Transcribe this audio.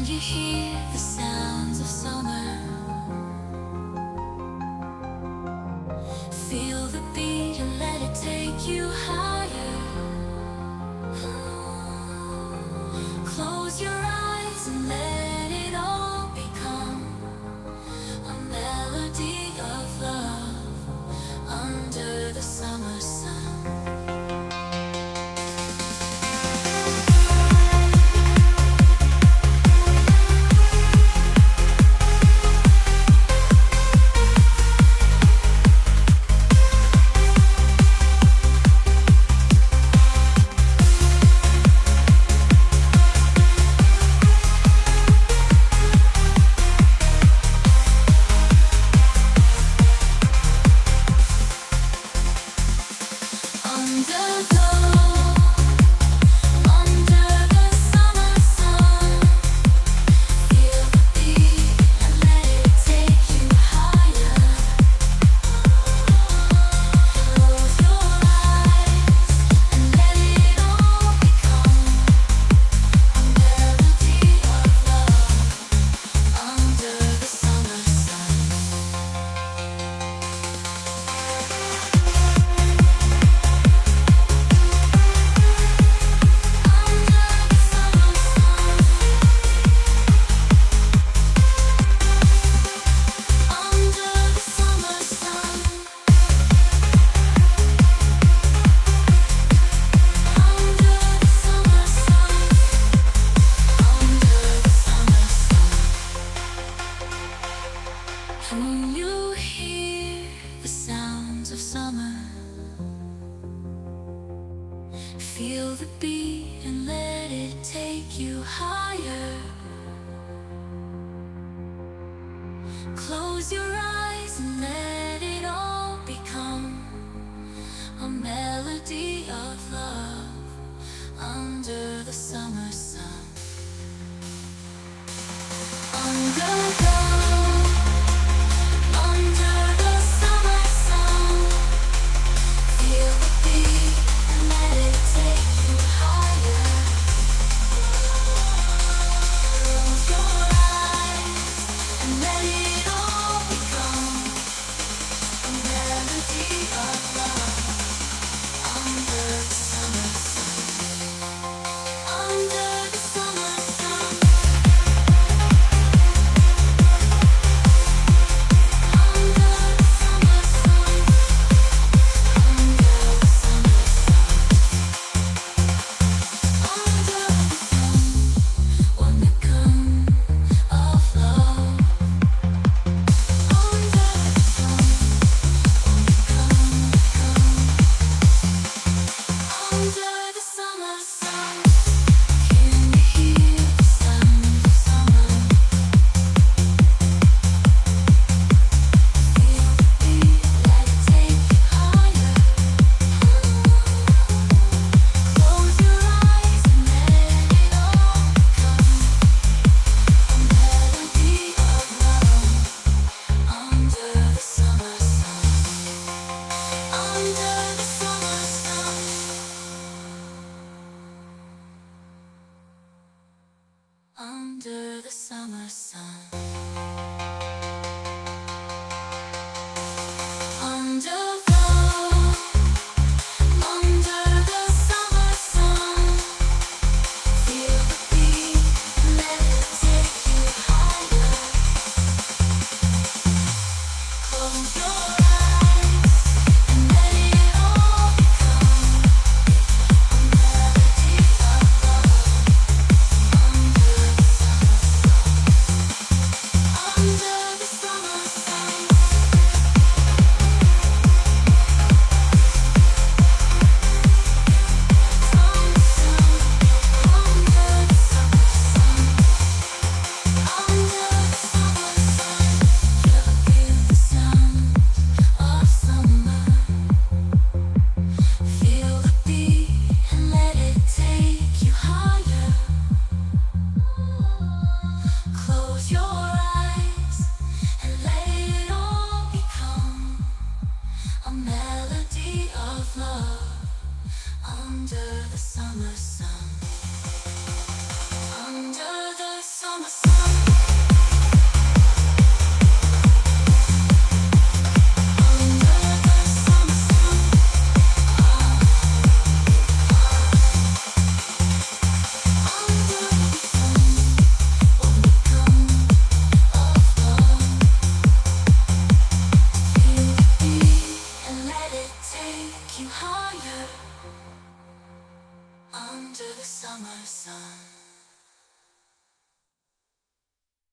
you hear the sounds of summer? Feel the beat and let it take you higher. Close your eyes and let it all become a melody of love under the summer sun. When you hear the sounds of summer, feel the beat and let it take you higher. Close your eyes and let it all become a melody of love under the summer sun. Under the summer sun.